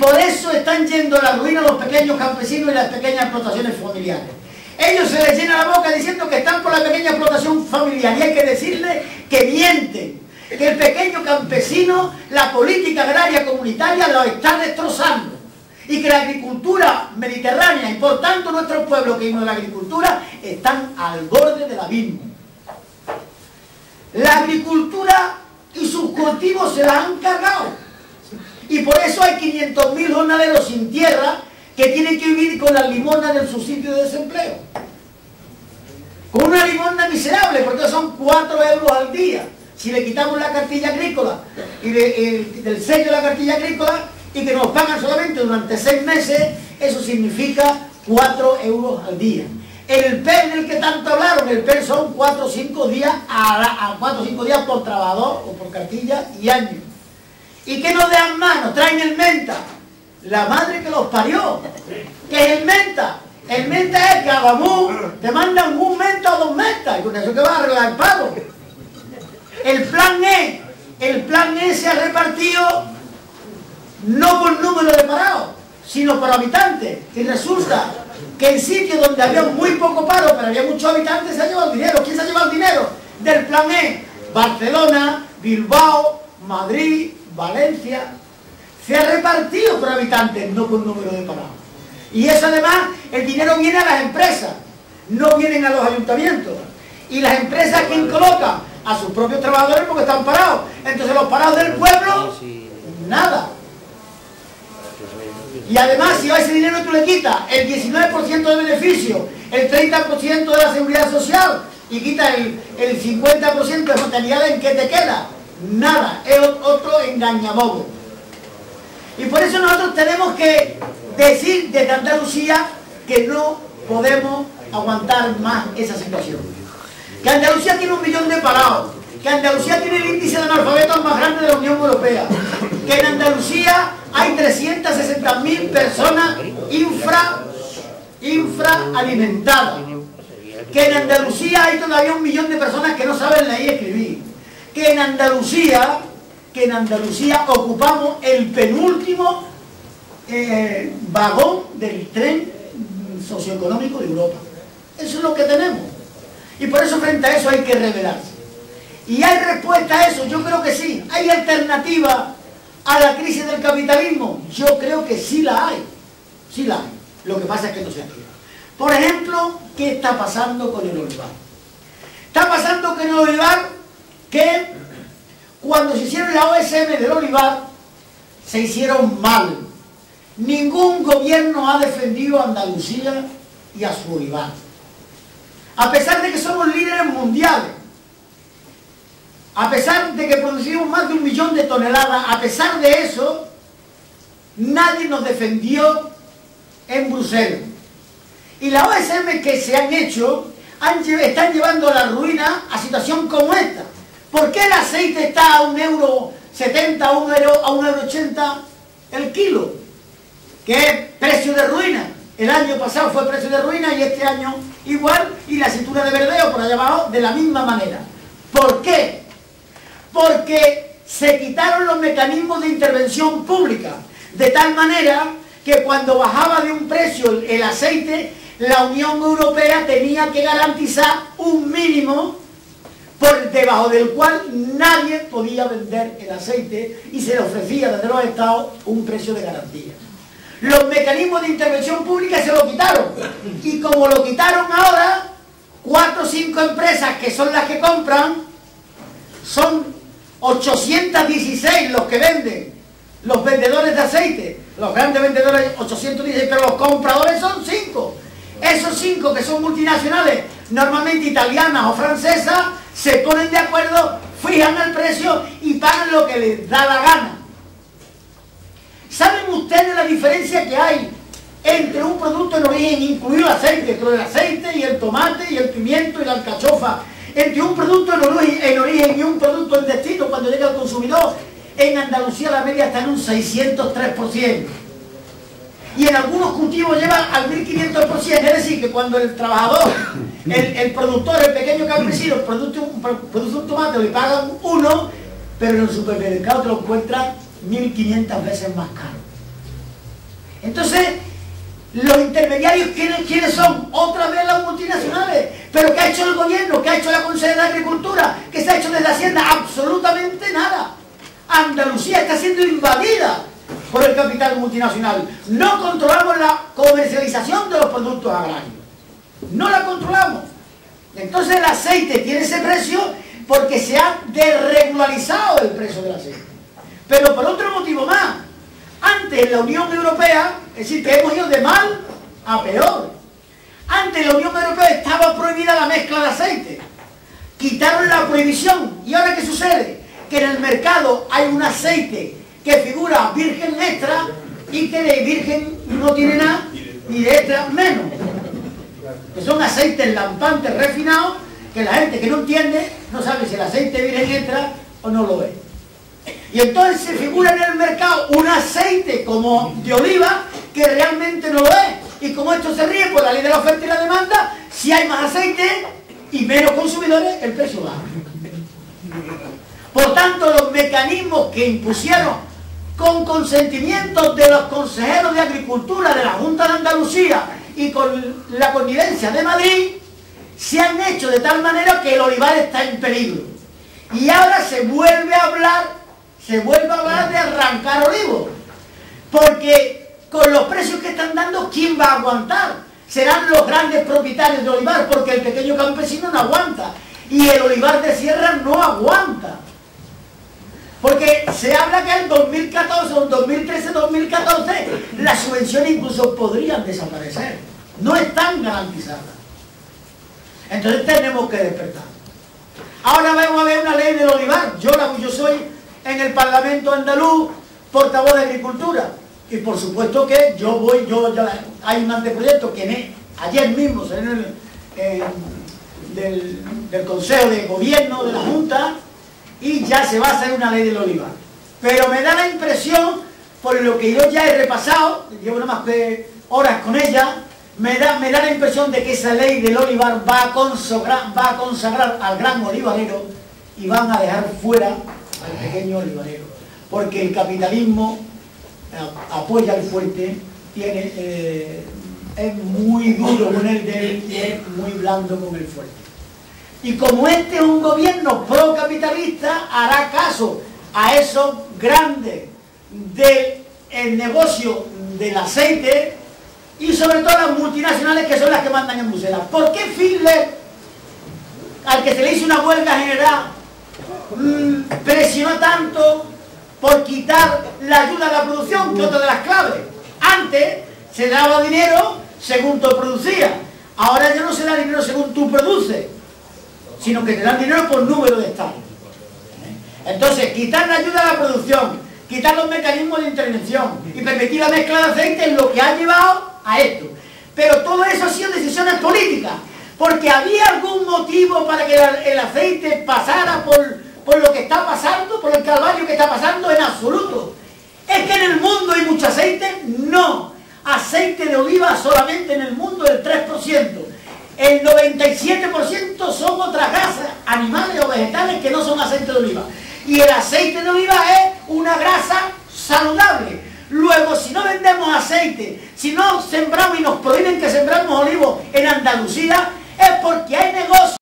por eso están yendo a la ruina los pequeños campesinos y las pequeñas explotaciones familiares. Ellos se les llena la boca diciendo que están por la pequeña explotación familiar, y hay que decirle que mienten, que el pequeño campesino, la política agraria comunitaria lo está destrozando, y que la agricultura mediterránea y por tanto nuestros pueblos que viven de la agricultura están al borde del abismo. La agricultura y sus cultivos se la han cargado, y por eso hay 500.000 jornaleros sin tierra que tienen que vivir con las limonas del subsidio de desempleo, con una limosna miserable, porque son 4 euros al día. Si le quitamos la cartilla agrícola y del sello de la cartilla agrícola, y que nos pagan solamente durante 6 meses, eso significa 4 euros al día. El PER del que tanto hablaron, el PER son 4 o 5 días a 4 o 5 días por trabajador o por cartilla y año. ¿Y qué nos dan más? Nos traen el menta. La madre que los parió. ¿Qué es el menta? El menta es que a Bamú te mandan un menta o 2 mentas, y con eso que va a arreglar el pago. El plan E se ha repartido no por número de parados, sino por habitantes. Y resulta que en sitios donde había muy poco paro, pero había muchos habitantes, se ha llevado el dinero. ¿Quién se ha llevado el dinero del plan E? Barcelona, Bilbao, Madrid, Valencia. Se ha repartido por habitantes, no por número de parados. Y eso además, el dinero viene a las empresas, no vienen a los ayuntamientos. Y las empresas, ¿quién coloca? A sus propios trabajadores, porque están parados. Entonces los parados del pueblo, nada. Y además, si a ese dinero tú le quitas el 19% de beneficio, el 30% de la seguridad social, y quitas el 50% de mortalidad, ¿en qué te queda? Nada. Es otro engañabobo. Y por eso nosotros tenemos que decir desde Andalucía que no podemos aguantar más esa situación. Que Andalucía tiene 1 millón de parados, que Andalucía tiene el índice de analfabetos más grande de la Unión Europea, que en Andalucía hay 360.000 personas infraalimentadas, que en Andalucía hay todavía 1 millón de personas que no saben leer y escribir, que en Andalucía ocupamos el penúltimo vagón del tren socioeconómico de Europa. Eso es lo que tenemos. Y por eso frente a eso hay que rebelarse. ¿Y hay respuesta a eso? Yo creo que sí. ¿Hay alternativa a la crisis del capitalismo? Yo creo que sí la hay. Sí la hay. Lo que pasa es que no se activa. Por ejemplo, ¿qué está pasando con el olivar? Está pasando con el olivar que cuando se hicieron la OSM del olivar, se hicieron mal. Ningún gobierno ha defendido a Andalucía y a su olivar. A pesar de que somos líderes mundiales, a pesar de que producimos más de 1 millón de toneladas, a pesar de eso, nadie nos defendió en Bruselas. Y la OSM que se han hecho, están llevando a la ruina a situación como esta. ¿Por qué el aceite está a 1,70 €, a 1,80 € el kilo? Que es precio de ruina. El año pasado fue precio de ruina y este año igual, y la cintura de verdeo por allá abajo de la misma manera. ¿Por qué? Porque se quitaron los mecanismos de intervención pública, de tal manera que cuando bajaba de un precio el aceite, la Unión Europea tenía que garantizar un mínimo por debajo del cual nadie podía vender el aceite, y se le ofrecía desde los estados un precio de garantía. Los mecanismos de intervención pública se lo quitaron, y como lo quitaron ahora, 4 o 5 empresas que son las que compran, son 816 los que venden, los vendedores de aceite, los grandes vendedores 816, pero los compradores son 5. Esos 5 que son multinacionales, normalmente italianas o francesas, se ponen de acuerdo, fijan el precio y pagan lo que les da la gana. ¿Saben ustedes la diferencia que hay entre un producto en origen, incluido el aceite, pero el aceite y el tomate y el pimiento y la alcachofa, entre un producto en origen y un producto en destino cuando llega al consumidor? En Andalucía la media está en un 603%. Y en algunos cultivos lleva al 1500%, es decir, que cuando el trabajador, el productor, el pequeño campesino, produce un tomate, le pagan 1, pero en el supermercado te lo encuentran 1500 veces más caro. Entonces, los intermediarios, ¿quiénes son? Otra vez las multinacionales. ¿Pero qué ha hecho el gobierno? ¿Qué ha hecho la Consejería de Agricultura? ¿Qué se ha hecho desde Hacienda? Absolutamente nada. Andalucía está siendo invadida por el capital multinacional. No controlamos la comercialización de los productos agrarios. No la controlamos. Entonces el aceite tiene ese precio porque se ha desregularizado el precio del aceite. Pero por otro motivo más. Antes en la Unión Europea, es decir, que hemos ido de mal a peor. Antes en la Unión Europea estaba prohibida la mezcla de aceite. Quitaron la prohibición. ¿Y ahora qué sucede? Que en el mercado hay un aceite que figura virgen extra y que de virgen no tiene nada y de extra menos. Que son aceites lampantes refinados que la gente que no entiende no sabe si el aceite virgen extra o no lo es. Y entonces se figura en el mercado un aceite como de oliva que realmente no lo es. Y como esto se ríe por la ley de la oferta y la demanda, si hay más aceite y menos consumidores, el precio baja. Por tanto, los mecanismos que impusieron con consentimiento de los consejeros de Agricultura de la Junta de Andalucía y con la connivencia de Madrid, se han hecho de tal manera que el olivar está en peligro. Y ahora se vuelve a hablar de arrancar olivos. Porque con los precios que están dando, ¿quién va a aguantar? Serán los grandes propietarios de olivar, porque el pequeño campesino no aguanta. Y el olivar de sierra no aguanta. Porque se habla que en 2014, o en 2013, 2014, las subvenciones incluso podrían desaparecer. No están garantizadas. Entonces tenemos que despertar. Ahora vamos a ver una ley del olivar. Yo soy en el Parlamento andaluz portavoz de Agricultura. Y por supuesto que hay un anteproyecto que ayer mismo salió del Consejo de Gobierno de la Junta y ya se va a hacer una ley del olivar. Pero me da la impresión, por lo que yo ya he repasado, llevo nada más que horas con ella, me da la impresión de que esa ley del olivar va a consagrar al gran olivarero y van a dejar fuera al pequeño olivarero. Porque el capitalismo apoya al fuerte, es muy duro con el débil y es muy blando con el fuerte. Y como este es un gobierno procapitalista, hará caso a esos grandes del negocio del aceite y sobre todo las multinacionales que son las que mandan en Bruselas. ¿Por qué Fiedler, al que se le hizo una huelga general, presionó tanto por quitar la ayuda a la producción, que es otra de las claves? Antes se daba dinero según tú producías, ahora ya no se da dinero según tú produces, sino que te dan dinero por número de estados. Entonces, quitar la ayuda a la producción, quitar los mecanismos de intervención y permitir la mezcla de aceite es lo que ha llevado a esto. Pero todo eso ha sido decisiones políticas, porque había algún motivo para que el aceite pasara por lo que está pasando, por el calvario que está pasando, en absoluto. ¿Es que en el mundo hay mucho aceite? No. Aceite de oliva solamente en el mundo el 3%. El 97% son otras grasas, animales o vegetales que no son aceite de oliva. Y el aceite de oliva es una grasa saludable. Luego, si no vendemos aceite, si no sembramos y nos prohíben que sembramos olivos en Andalucía, es porque hay negocios